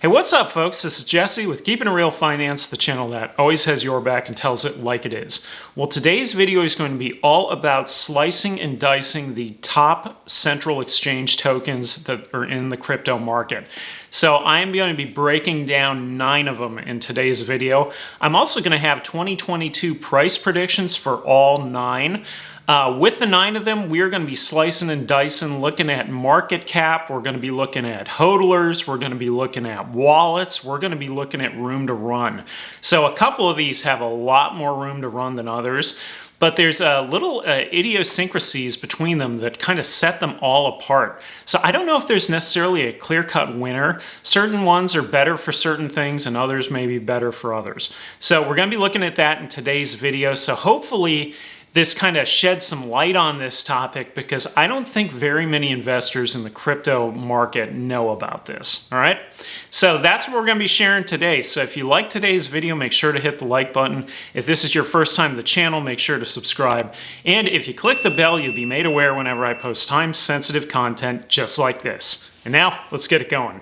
Hey, what's up, folks? This is Jesse with Keeping It Real Finance, the channel that always has your back and tells it like it is. Well, today's video is going to be all about slicing and dicing the top central exchange tokens that are in the crypto market. So I am going to be breaking down 9 of them in today's video. I'm also going to have 2022 price predictions for all 9. With the 9 of them, we're going to be slicing and dicing, looking at market cap, we're going to be looking at hodlers, we're going to be looking at wallets, we're going to be looking at room to run. So a couple of these have a lot more room to run than others, but there's little idiosyncrasies between them that kind of set them all apart. So I don't know if there's necessarily a clear-cut winner. Certain ones are better for certain things and others may be better for others. So we're going to be looking at that in today's video. So hopefully this kind of sheds some light on this topic because I don't think very many investors in the crypto market know about this, all right? So that's what we're going to be sharing today. So if you like today's video, make sure to hit the like button. If this is your first time to the channel, make sure to subscribe. And if you click the bell, you'll be made aware whenever I post time-sensitive content just like this. And now, let's get it going.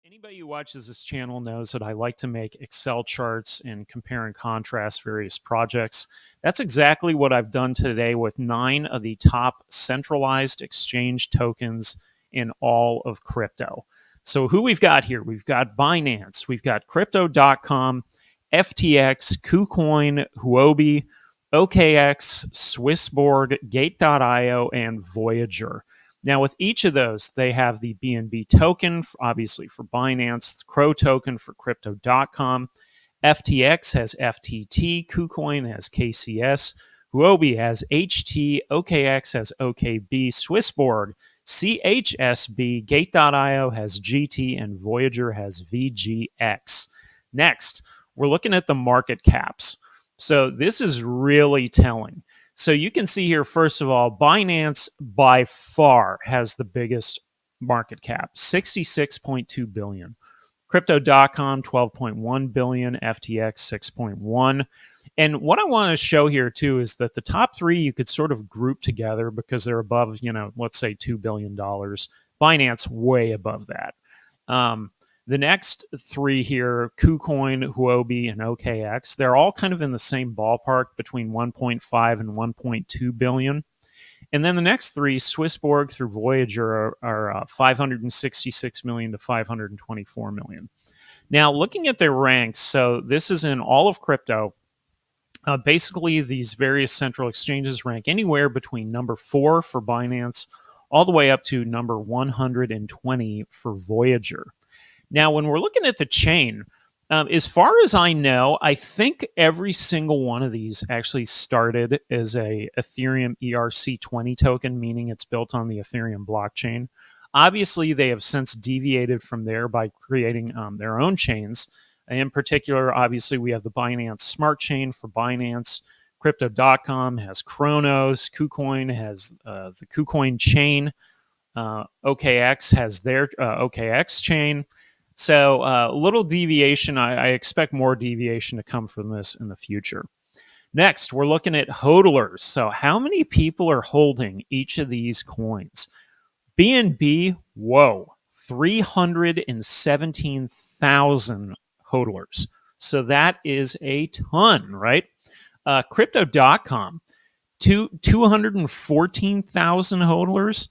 Anybody who watches this channel knows that I like to make Excel charts and compare and contrast various projects. That's exactly what I've done today with 9 of the top centralized exchange tokens in all of crypto. So who we've got here, we've got Binance, we've got Crypto.com, FTX, KuCoin, Huobi, OKEx, Swissborg, Gateio, and Voyager. Now, with each of those, they have the BNB token, obviously for Binance, the Crow token for Crypto.com. FTX has FTT, KuCoin has KCS, Huobi has HT, OKEx has OKB, Swissborg, CHSB, Gate.io has GT, and Voyager has VGX. Next, we're looking at the market caps. So this is really telling. So you can see here, first of all, Binance by far has the biggest market cap, 66.2 billion. Crypto.com, 12.1 billion, FTX, 6.1. And what I want to show here too is that the top 3 you could sort of group together because they're above, let's say $2 billion. Binance way above that. The next 3 here, KuCoin, Huobi, and OKEx, they're all kind of in the same ballpark between 1.5 and 1.2 billion. And then the next 3, Swissborg through Voyager, are 566 million to 524 million. Now, looking at their ranks, so this is in all of crypto. Basically, these various central exchanges rank anywhere between number 4 for Binance all the way up to number 120 for Voyager. Now, when we're looking at the chain, as far as I know, I think every single one of these actually started as a Ethereum ERC20 token, meaning it's built on the Ethereum blockchain. Obviously, they have since deviated from there by creating their own chains. In particular, obviously, we have the Binance Smart Chain for Binance. Crypto.com has Chronos. KuCoin has the KuCoin chain. OKEx has their OKEx chain. So a little deviation. I expect more deviation to come from this in the future. Next, we're looking at hodlers. So how many people are holding each of these coins? BNB, whoa, 317,000 hodlers. So that is a ton, right? Crypto.com, 214,000 hodlers.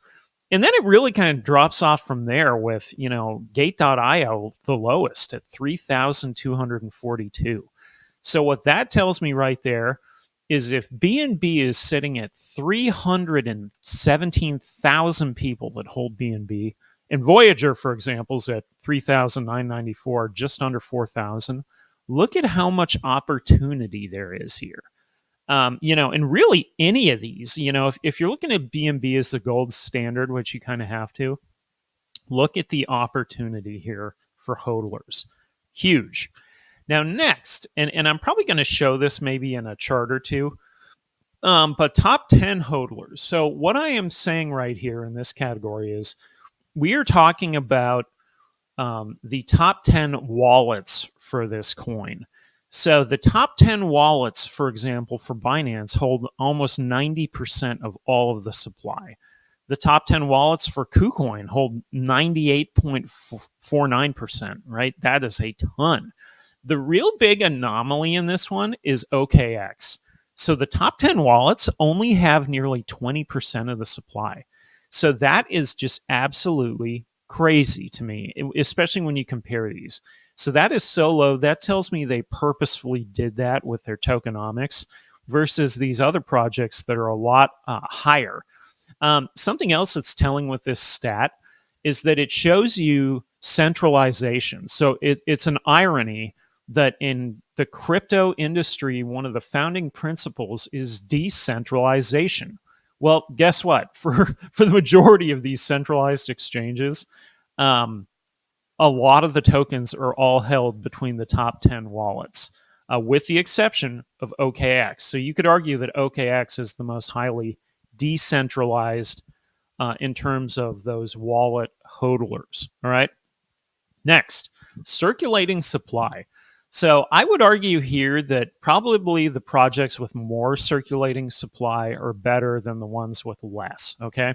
And then it really kind of drops off from there with, Gate.io, the lowest at 3,242. So what that tells me right there is if BNB is sitting at 317,000 people that hold BNB, and Voyager, for example, is at 3,994, just under 4,000, look at how much opportunity there is here. And really any of these, if you're looking at BNB as the gold standard, which you kind of have to, look at the opportunity here for hodlers. Huge. Now next, and I'm probably going to show this maybe in a chart or two, but top 10 hodlers. So what I am saying right here in this category is we are talking about the top 10 wallets for this coin. So the top 10 wallets, for example, for Binance hold almost 90% of all of the supply. The top 10 wallets for KuCoin hold 98.49%, right? That is a ton. The real big anomaly in this one is OKEx. So the top 10 wallets only have nearly 20% of the supply. So that is just absolutely crazy to me, especially when you compare these. So that is so low. That tells me they purposefully did that with their tokenomics versus these other projects that are a lot higher. Something else that's telling with this stat is that it shows you centralization. So it's an irony that in the crypto industry, one of the founding principles is decentralization. Well, guess what? For the majority of these centralized exchanges, um, a lot of the tokens are all held between the top 10 wallets, with the exception of OKEx. So you could argue that OKEx is the most highly decentralized in terms of those wallet hodlers. All right. Next, circulating supply. So I would argue here that probably the projects with more circulating supply are better than the ones with less. Okay.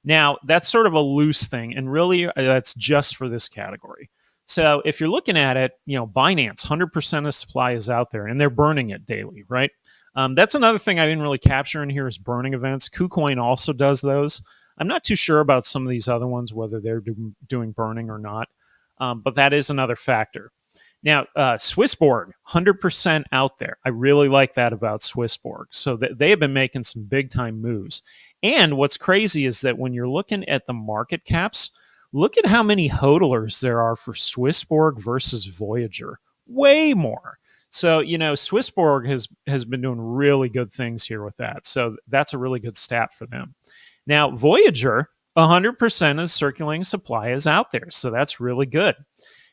Now, that's sort of a loose thing, and really that's just for this category. So if you're looking at it, Binance, 100% of supply is out there, and they're burning it daily, right? That's another thing I didn't really capture in here is burning events. KuCoin also does those. I'm not too sure about some of these other ones, whether they're doing burning or not, but that is another factor. Now, Swissborg, 100% out there. I really like that about Swissborg. So they have been making some big-time moves. And what's crazy is that when you're looking at the market caps, look at how many hodlers there are for Swissborg versus Voyager. Way more. So, Swissborg has been doing really good things here with that. So that's a really good stat for them. Now, Voyager, 100% of circulating supply is out there. So that's really good.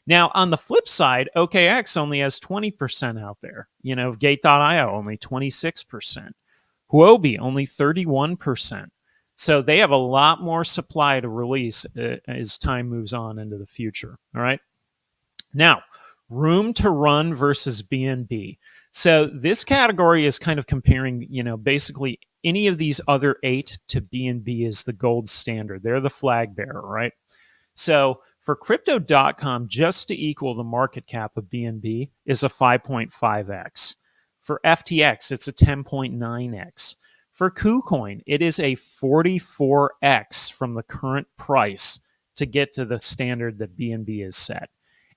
Now, on the flip side, OKEx only has 20% out there. Gate.io only 26%. Huobi, only 31%. So they have a lot more supply to release as time moves on into the future. All right. Now, room to run versus BNB. So this category is kind of comparing, basically any of these other 8 to BNB is the gold standard. They're the flag bearer, right? So for crypto.com, just to equal the market cap of BNB is a 5.5x. For FTX, it's a 10.9x. For KuCoin, it is a 44x from the current price to get to the standard that BNB is set.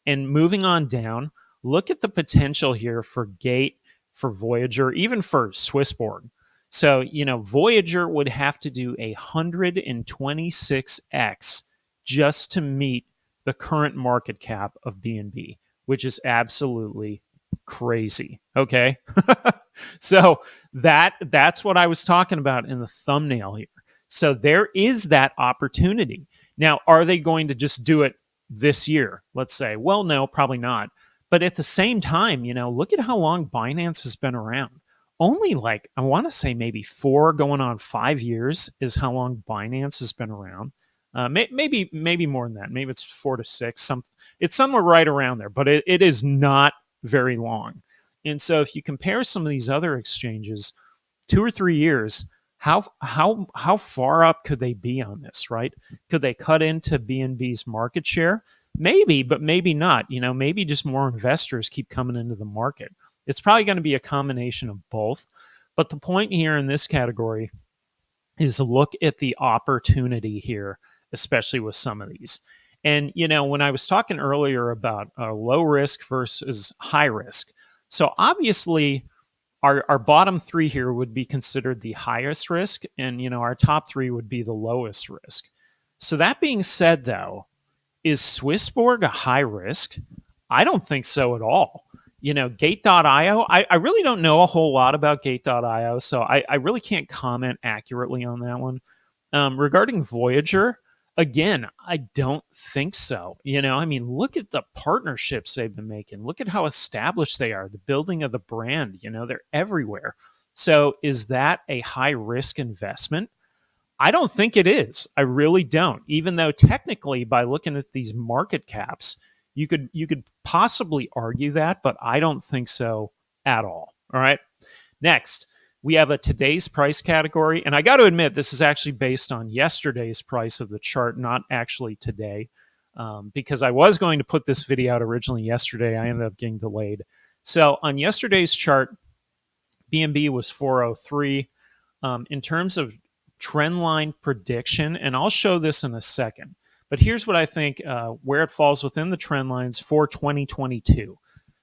And moving on down, look at the potential here for Gate, for Voyager, even for Swissborg. So, Voyager would have to do 126x just to meet the current market cap of BNB, which is absolutely crazy. Okay. So that's what I was talking about in the thumbnail here. So there is that opportunity. Now, are they going to just do it this year? Let's say, well, no, probably not. But at the same time, look at how long Binance has been around. Only I want to say maybe 4 going on 5 years is how long Binance has been around. Maybe more than that. Maybe it's 4 to 6. It's somewhere right around there, but it is not very long. And so if you compare some of these other exchanges, 2 or 3 years, how far up could they be on this, right? Could they cut into BNB's market share? Maybe, but maybe not. Maybe just more investors keep coming into the market. It's probably going to be a combination of both. But the point here in this category is look at the opportunity here, especially with some of these. And, when I was talking earlier about low risk versus high risk, so obviously our bottom 3 here would be considered the highest risk, and, our top 3 would be the lowest risk. So that being said, though, is Swissborg a high risk? I don't think so at all. Gate.io, I really don't know a whole lot about Gate.io, so I really can't comment accurately on that one. Regarding Voyager, again, I don't think so. Look at the partnerships they've been making. Look at how established they are, the building of the brand. They're everywhere. So is that a high risk investment? I don't think it is. I really don't. Even though technically, by looking at these market caps, You could possibly argue that, but I don't think so at all. All right. Next, we have a today's price category. And I got to admit, this is actually based on yesterday's price of the chart, not actually today, because I was going to put this video out originally yesterday. I ended up getting delayed. So on yesterday's chart, BNB was 403. In terms of trend line prediction, and I'll show this in a second, but here's what I think where it falls within the trend lines for 2022.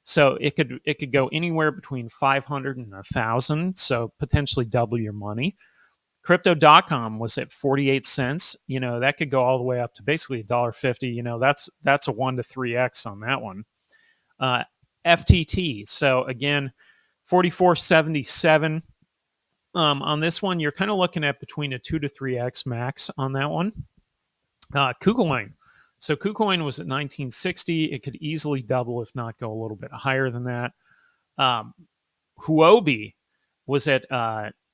So it could go anywhere between 500 and 1,000, so potentially double your money. Crypto.com was at 48 cents. That could go all the way up to basically $1.50. That's a 1 to 3x on that one. FTT, so again, 44.77. On this one, you're kind of looking at between a 2 to 3x max on that one. KuCoin. So KuCoin was at 1960. It could easily double, if not go a little bit higher than that. Huobi was at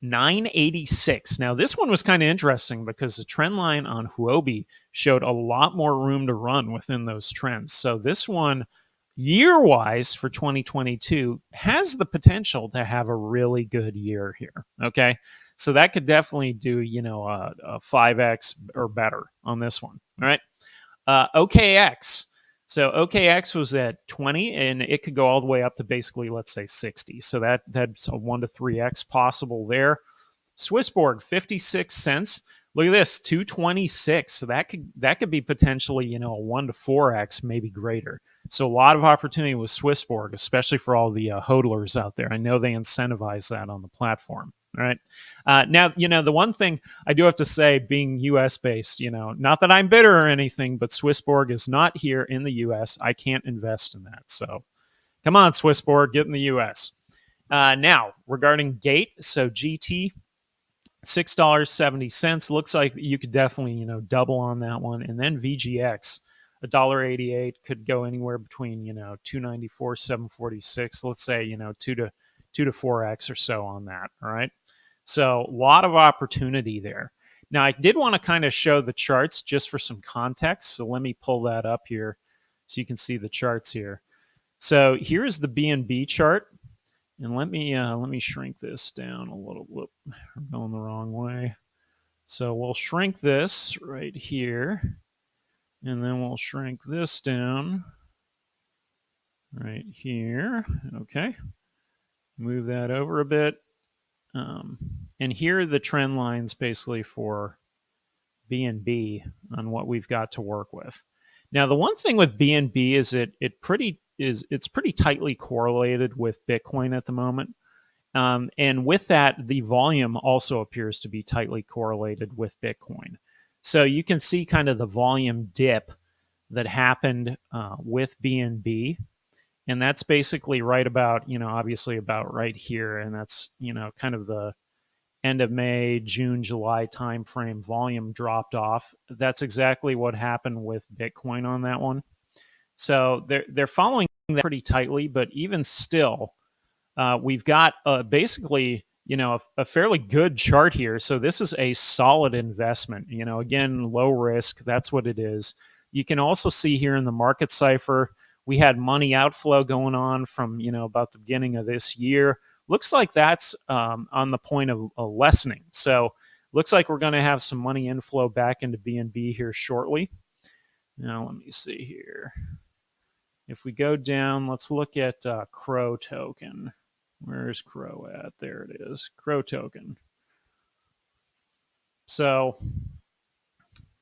986. Now, this one was kind of interesting because the trend line on Huobi showed a lot more room to run within those trends. So this one, year-wise for 2022, has the potential to have a really good year here. Okay, so that could definitely do a 5x or better on this one. All right. OKEx. So OKEx was at 20, and it could go all the way up to basically, let's say, 60. So that's a 1 to 3x possible there. Swissborg, 56 cents. Look at this, 226. So that could be potentially a 1 to 4x, maybe greater. So a lot of opportunity with Swissborg, especially for all the hodlers out there. I know they incentivize that on the platform. All right. Now, the one thing I do have to say, being U.S. based, not that I'm bitter or anything, but Swissborg is not here in the U.S. I can't invest in that. So come on, Swissborg, get in the U.S. Now, regarding Gate, so GT, $6.70. Looks like you could definitely, double on that one. And then VGX, $1.88, could go anywhere between, 294, 746. Let's say, 2 to 4x or so on that. All right. So a lot of opportunity there. Now, I did want to kind of show the charts just for some context. So let me pull that up here so you can see the charts here. So here's the BNB chart. And let me shrink this down a little. Whoop, I'm going the wrong way. So we'll shrink this right here. And then we'll shrink this down right here. Okay. Move that over a bit. And here are the trend lines basically for BNB on what we've got to work with. Now, the one thing with BNB is it's pretty tightly correlated with Bitcoin at the moment. And with that, the volume also appears to be tightly correlated with Bitcoin. So you can see kind of the volume dip that happened with BNB. And that's basically right about, obviously about right here. And that's, kind of the end of May, June, July timeframe volume dropped off. That's exactly what happened with Bitcoin on that one. So they're following that pretty tightly, but even still, we've got basically, a fairly good chart here. So this is a solid investment. Again, low risk. That's what it is. You can also see here in the market cipher, we had money outflow going on from, about the beginning of this year. Looks like that's on the point of lessening. So looks like we're going to have some money inflow back into BNB here shortly. Now, let me see here. If we go down, let's look at Crow token. Where's Crow at? There it is, Crow token. So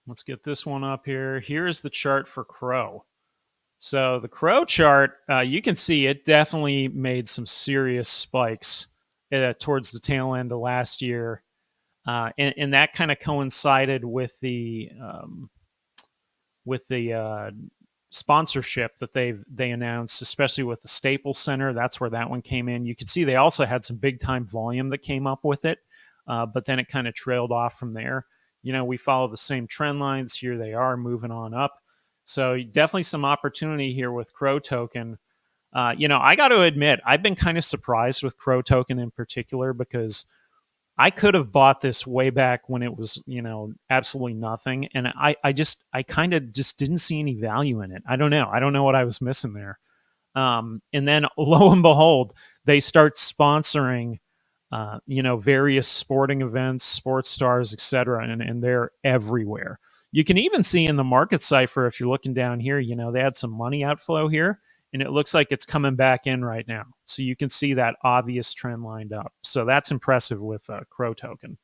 let's get this one up here. Here's the chart for Crow. So the Crow chart, you can see it definitely made some serious spikes towards the tail end of last year. And that kind of coincided with the sponsorship that they announced, especially with the Staples Center. That's where that one came in. You could see they also had some big time volume that came up with it, but then it kind of trailed off from there. We follow the same trend lines. Here they are moving on up. So definitely some opportunity here with Crow token. I got to admit, I've been kind of surprised with Crow token in particular because I could have bought this way back when it was, absolutely nothing. And I kind of just didn't see any value in it. I don't know. I don't know what I was missing there. And then lo and behold, they start sponsoring, various sporting events, sports stars, etc., and they're everywhere. You can even see in the market cipher, if you're looking down here, they had some money outflow here, and it looks like it's coming back in right now. So you can see that obvious trend lined up. So that's impressive with Crow token.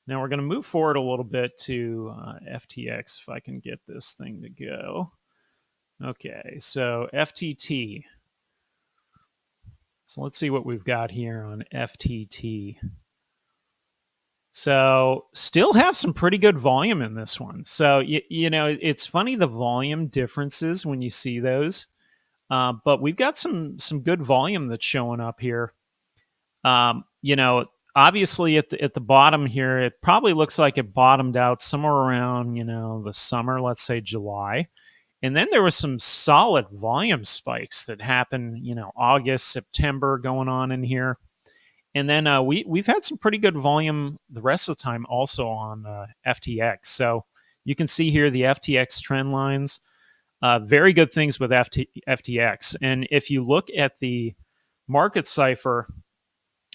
Now we're going to move forward a little bit to FTX, if I can get this thing to go. Okay, so FTT. So let's see what we've got here on FTT. So still have some pretty good volume in this one. So, it's funny the volume differences when you see those. But we've got some good volume that's showing up here. Obviously at the bottom here, it probably looks like it bottomed out somewhere around, the summer, let's say July. And then there was some solid volume spikes that happened, August, September going on in here. And then we've had some pretty good volume the rest of the time also on FTX. So you can see here the FTX trend lines. Very good things with FTX. And if you look at the market cipher,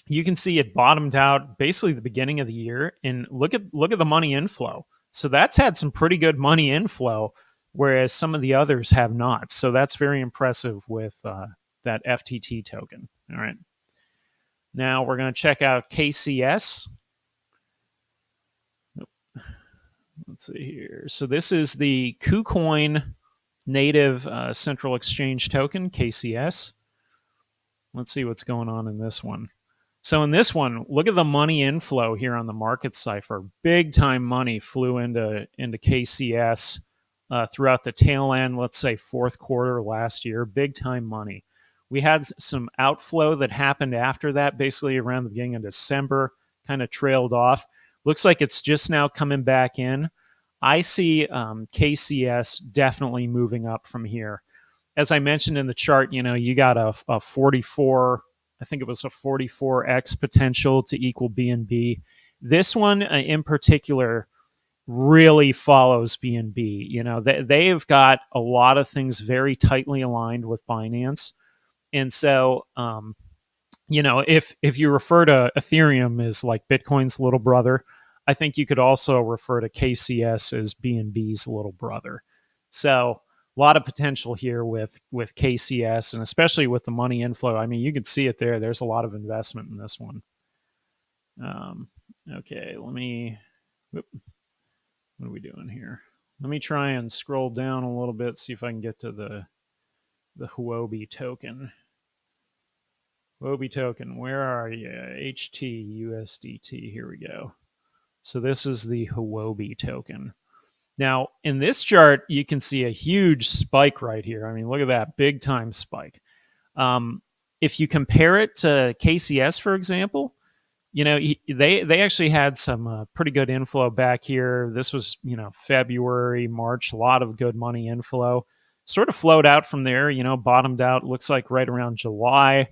you can see it bottomed out basically the beginning of the year. And look at the money inflow. So that's had some pretty good money inflow, whereas some of the others have not. So that's very impressive with that FTT token. All right. Now we're going to check out KCS. Let's see here. So this is the KuCoin native central exchange token, KCS. Let's see what's going on in this one. So in this one, look at the money inflow here on the market cipher. Big time money flew into KCS throughout the tail end, let's say fourth quarter last year. Big time money. We had some outflow that happened after that, basically around the beginning of December, kind of trailed off. Looks like it's just now coming back in. I see KCS definitely moving up from here. As I mentioned in the chart, you got a 44, I think it was a 44x potential to equal BNB. This one in particular really follows BNB. They've got a lot of things very tightly aligned with Binance. And so, if you refer to Ethereum as like Bitcoin's little brother, I think you could also refer to KCS as BNB's little brother. So a lot of potential here with KCS, and especially with the money inflow. I mean, you can see it there. There's a lot of investment in this one. Okay, what are we doing here? Let me try and scroll down a little bit, see if I can get to the Huobi token. Huobi token, where are you? HT USDT, here we go. So this is the Huobi token. Now, in this chart, you can see a huge spike right here. I mean, look at that, big time spike. If you compare it to KCS, for example, they actually had some pretty good inflow back here. This was, February, March, a lot of good money inflow. Sort of flowed out from there, bottomed out, looks like right around July.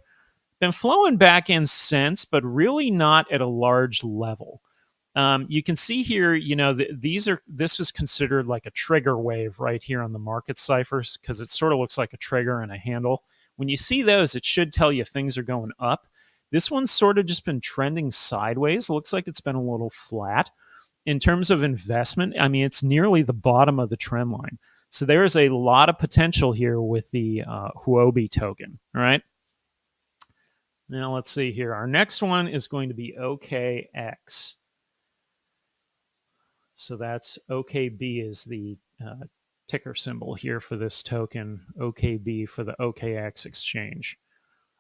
Been flowing back in since, but really not at a large level. You can see here, this was considered like a trigger wave right here on the market ciphers because it sort of looks like a trigger and a handle. When you see those, it should tell you things are going up. This one's sort of just been trending sideways. It looks like it's been a little flat. In terms of investment, I mean, it's nearly the bottom of the trend line. So there is a lot of potential here with the Huobi token, all right? Now let's see here. Our next one is going to be OKEx. So that's OKB is the ticker symbol here for this token, OKB for the OKEx exchange.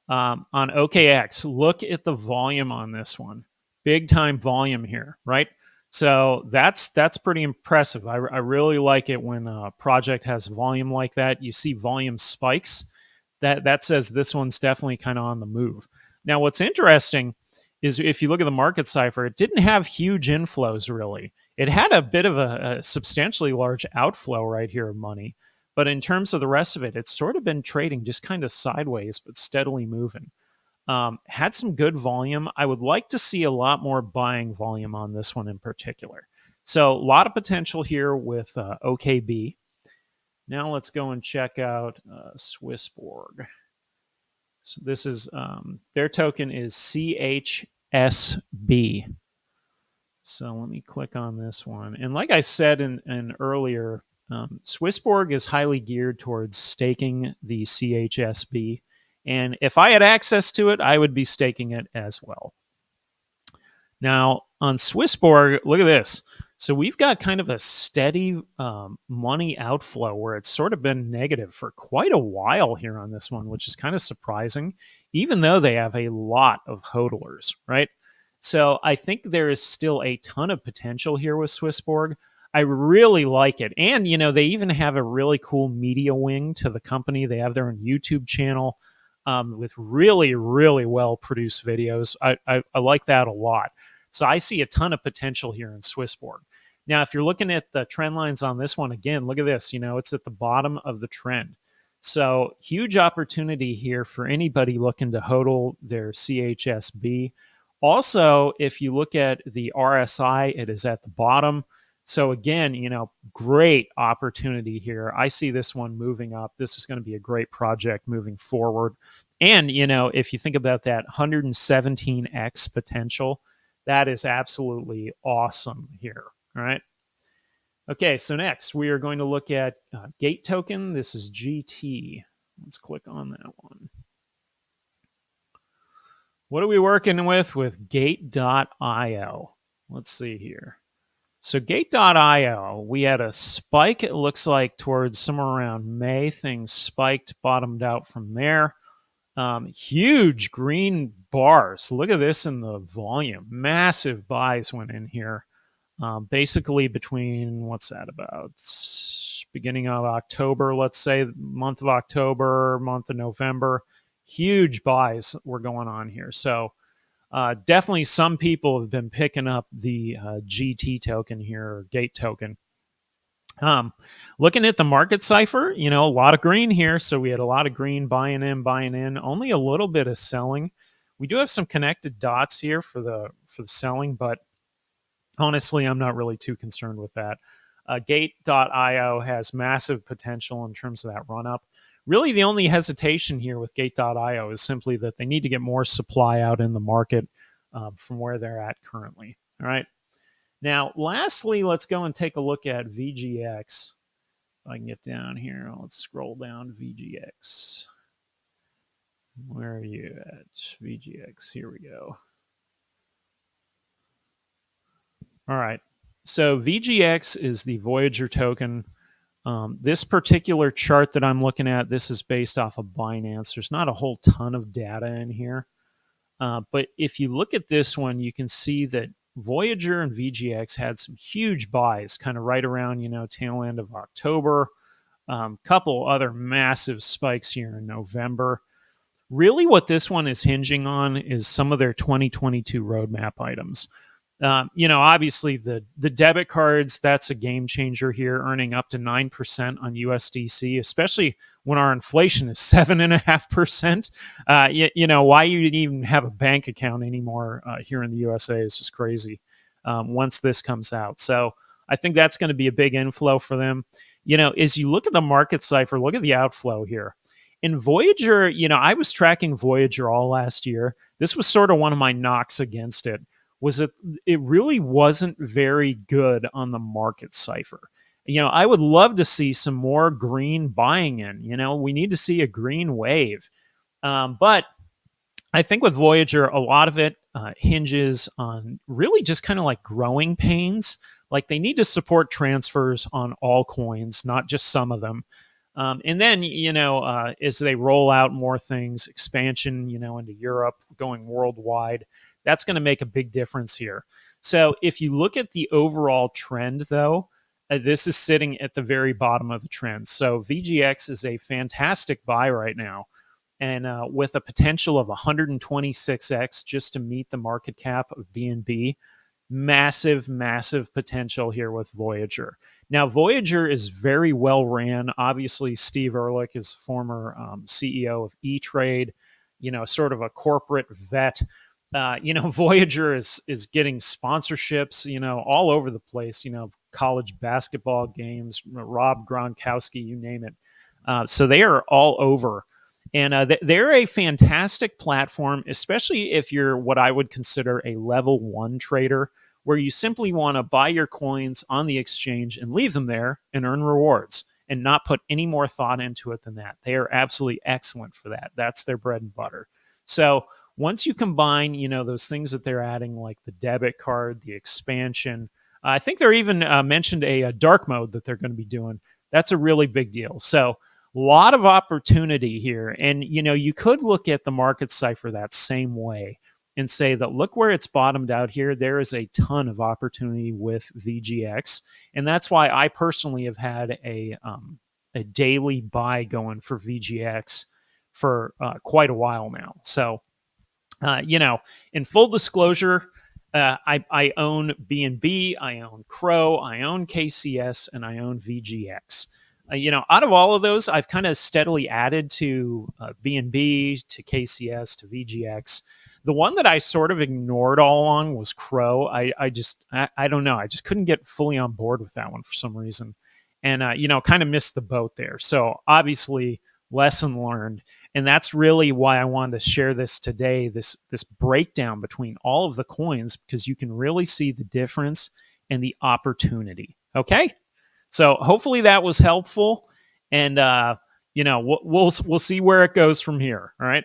On OKEx, look at the volume on this one. Big time volume here, right? So that's pretty impressive. I really like it when a project has volume like that. You see volume spikes. That says this one's definitely kind of on the move. Now, what's interesting is if you look at the market cipher, it didn't have huge inflows really. It had a bit of a substantially large outflow right here of money. But in terms of the rest of it, it's sort of been trading just kind of sideways, but steadily moving. Had some good volume. I would like to see a lot more buying volume on this one in particular. So a lot of potential here with OKB. Now let's go and check out Swissborg. So this is their token is CHSB. So let me click on this one. And like I said in earlier, Swissborg is highly geared towards staking the CHSB. And if I had access to it, I would be staking it as well. Now, on Swissborg, look at this. So we've got kind of a steady money outflow where it's sort of been negative for quite a while here on this one, which is kind of surprising, even though they have a lot of hodlers, right? So I think there is still a ton of potential here with Swissborg. I really like it. And, you know, they even have a really cool media wing to the company. They have their own YouTube channel with really, really well-produced videos. I like that a lot. So I see a ton of potential here in Swissborg. Now, if you're looking at the trend lines on this one, again, look at this. You know, it's at the bottom of the trend. So huge opportunity here for anybody looking to hodl their CHSB. Also, if you look at the RSI, it is at the bottom. So again, you know, great opportunity here. I see this one moving up. This is going to be a great project moving forward. And, you know, if you think about that 117x potential, that is absolutely awesome here. All right. Okay, so next we are going to look at Gate token. This is GT. Let's click on that one. What are we working with Gate.io? Let's see here. So Gate.io, we had a spike, it looks like, towards somewhere around May. Things spiked, bottomed out from there. Huge green bars. Look at this in the volume. Massive buys went in here. Basically between, what's that about? Beginning of October, let's say, month of October, month of November. Huge buys were going on here. So definitely some people have been picking up the GT token here, or Gate token. Looking at the market cipher, you know, a lot of green here. So we had a lot of green buying in, only a little bit of selling. We do have some connected dots here for the selling, but honestly, I'm not really too concerned with that. Gate.io has massive potential in terms of that run up. Really, the only hesitation here with Gate.io is simply that they need to get more supply out in the market from where they're at currently. All right. Now, lastly, let's go and take a look at VGX. If I can get down here, let's scroll down VGX. Where are you at? VGX, here we go. All right. So VGX is the Voyager token. This particular chart that I'm looking at, this is based off of Binance. There's not a whole ton of data in here. But if you look at this one, you can see that Voyager and VGX had some huge buys kind of right around, you know, tail end of October. Couple other massive spikes here in November. Really what this one is hinging on is some of their 2022 roadmap items. You know, obviously the debit cards, that's a game changer here, earning up to 9% on USDC, especially when our inflation is 7.5%. You know, why you even have a bank account anymore here in the USA is just crazy once this comes out. So I think that's going to be a big inflow for them. You know, as you look at the market cipher, look at the outflow here. In Voyager, you know, I was tracking Voyager all last year. This was sort of one of my knocks against it. Was that it really wasn't very good on the market cipher. You know, I would love to see some more green buying in. You know, we need to see a green wave. But I think with Voyager, a lot of it hinges on really just kind of like growing pains. Like they need to support transfers on all coins, not just some of them. And then, you know, as they roll out more things, expansion, you know, into Europe, going worldwide, that's going to make a big difference here. So if you look at the overall trend, though, this is sitting at the very bottom of the trend. So VGX is a fantastic buy right now. And with a potential of 126x just to meet the market cap of BNB, massive, massive potential here with Voyager. Now, Voyager is very well ran. Obviously, Steve Ehrlich is former CEO of E-Trade. sort of a corporate vet. Voyager is getting sponsorships, all over the place, college basketball games, Rob Gronkowski, you name it. So they are all over. And they're a fantastic platform, especially if you're what I would consider a level 1 trader, where you simply want to buy your coins on the exchange and leave them there and earn rewards and not put any more thought into it than that. They are absolutely excellent for that. That's their bread and butter. So once you combine, those things that they're adding, like the debit card, the expansion, I think they're even mentioned a dark mode that they're going to be doing. That's a really big deal. So a lot of opportunity here. And, you could look at the market cipher that same way and say that look where it's bottomed out here. There is a ton of opportunity with VGX. And that's why I personally have had a daily buy going for VGX for quite a while now. So, in full disclosure, I own BNB, I own Crow, I own KCS, and I own VGX. Out of all of those, I've kind of steadily added to BNB, to KCS, to VGX. The one that I sort of ignored all along was Crow. I don't know. I just couldn't get fully on board with that one for some reason. And, kind of missed the boat there. So obviously, lesson learned. And that's really why I wanted to share this today, this breakdown between all of the coins, because you can really see the difference and the opportunity. Okay? So hopefully that was helpful. And, we'll see where it goes from here. All right?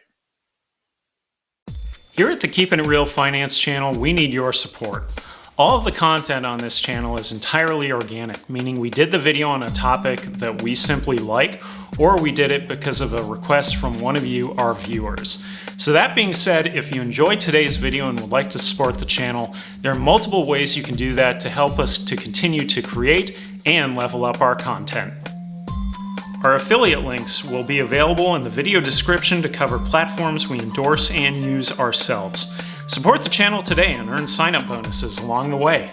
Here at the Keeping It Real Finance channel, we need your support. All of the content on this channel is entirely organic, meaning we did the video on a topic that we simply like, or we did it because of a request from one of you, our viewers. So that being said, if you enjoyed today's video and would like to support the channel, there are multiple ways you can do that to help us to continue to create and level up our content. Our affiliate links will be available in the video description to cover platforms we endorse and use ourselves. Support the channel today and earn sign-up bonuses along the way.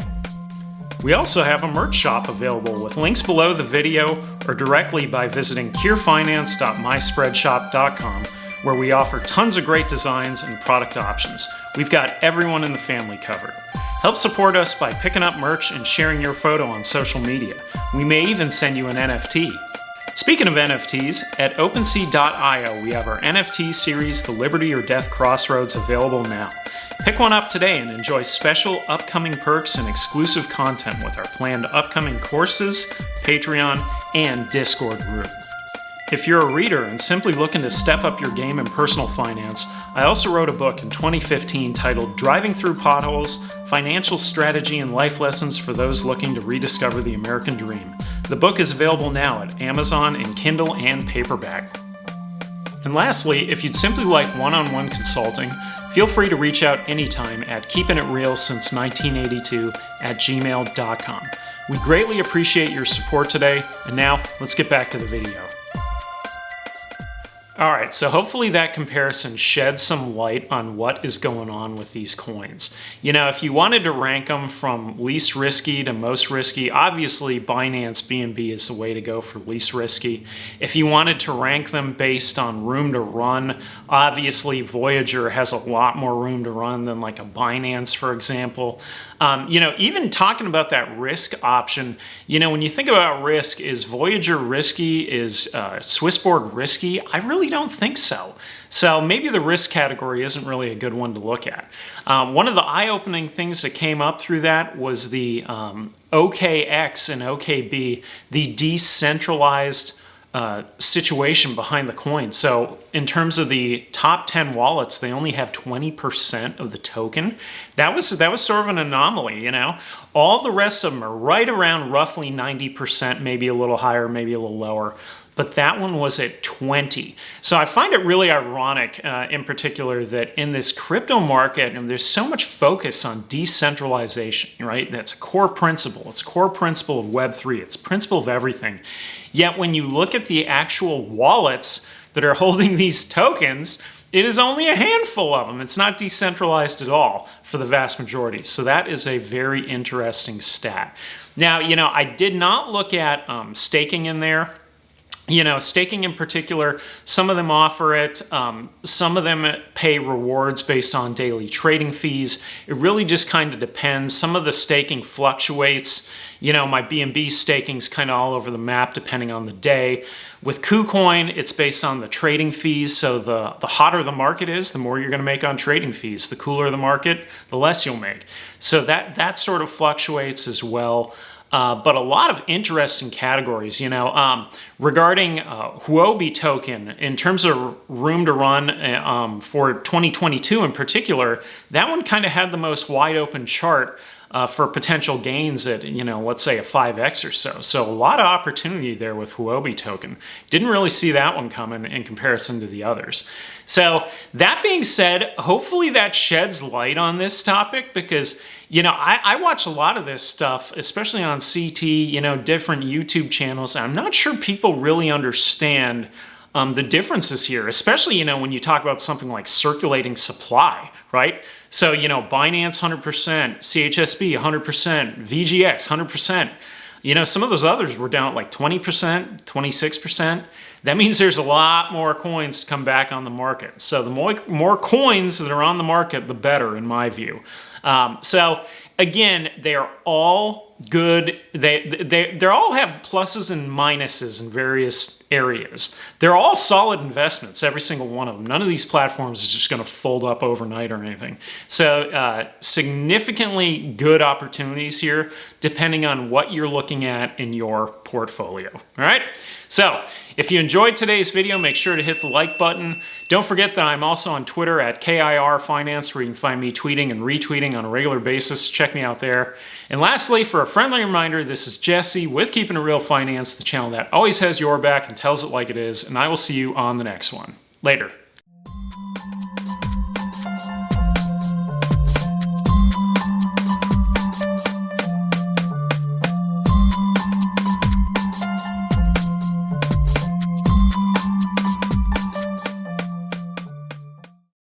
We also have a merch shop available with links below the video or directly by visiting kirfinance.myspreadshop.com, where we offer tons of great designs and product options. We've got everyone in the family covered. Help support us by picking up merch and sharing your photo on social media. We may even send you an NFT. Speaking of NFTs, at OpenSea.io we have our NFT series, The Liberty or Death Crossroads, available now. Pick one up today and enjoy special upcoming perks and exclusive content with our planned upcoming courses, Patreon, and Discord group. If you're a reader and simply looking to step up your game in personal finance, I also wrote a book in 2015 titled Driving Through Potholes, Financial Strategy and Life Lessons for Those Looking to Rediscover the American Dream. The book is available now at Amazon in Kindle and paperback. And lastly, if you'd simply like one-on-one consulting, feel free to reach out anytime at keepingitrealsince1982@gmail.com. We greatly appreciate your support today, and now let's get back to the video. Alright, so hopefully that comparison sheds some light on what is going on with these coins. If you wanted to rank them from least risky to most risky, obviously Binance BNB is the way to go for least risky. If you wanted to rank them based on room to run, obviously Voyager has a lot more room to run than like a Binance, for example. Even talking about that risk option, when you think about risk, is Voyager risky? Is Swissborg risky? I really don't think so. So maybe the risk category isn't really a good one to look at. One of the eye-opening things that came up through that was the OKEx and OKB, the decentralized situation behind the coin. So in terms of the top 10 wallets, they only have 20% of the token. That was sort of an anomaly, All the rest of them are right around roughly 90%, maybe a little higher, maybe a little lower. But that one was at 20. So I find it really ironic, in particular, that in this crypto market, and there's so much focus on decentralization, right? That's a core principle. It's a core principle of Web3. It's a principle of everything. Yet when you look at the actual wallets that are holding these tokens, it is only a handful of them. It's not decentralized at all for the vast majority. So that is a very interesting stat. Now, I did not look at staking in there. Staking in particular, some of them offer it. Some of them pay rewards based on daily trading fees. It really just kind of depends. Some of the staking fluctuates. My BNB staking is kind of all over the map depending on the day. With KuCoin, it's based on the trading fees. So the hotter the market is, the more you're going to make on trading fees. The cooler the market, the less you'll make. So that sort of fluctuates as well. But a lot of interesting categories, regarding Huobi token, in terms of room to run for 2022 in particular, that one kind of had the most wide open chart for potential gains at, let's say a 5x or so. So a lot of opportunity there with Huobi token. Didn't really see that one coming in comparison to the others. So that being said, hopefully that sheds light on this topic because, I watch a lot of this stuff, especially on CT, different YouTube channels. And I'm not sure people really understand the differences here, especially, when you talk about something like circulating supply, right? So, Binance 100%, CHSB 100%, VGX 100%. Some of those others were down at like 20%, 26%. That means there's a lot more coins to come back on the market. So the more coins that are on the market, the better, in my view. So again, they are all good. They all have pluses and minuses in various areas. They're all solid investments, every single one of them. None of these platforms is just going to fold up overnight or anything. So significantly good opportunities here, depending on what you're looking at in your portfolio. All right. So if you enjoyed today's video, make sure to hit the like button. Don't forget that I'm also on Twitter at KIR Finance, where you can find me tweeting and retweeting on a regular basis. Check me out there. And lastly, for a friendly reminder, this is Jesse with Keeping It Real Finance, the channel that always has your back and tells it like it is, and I will see you on the next one. Later.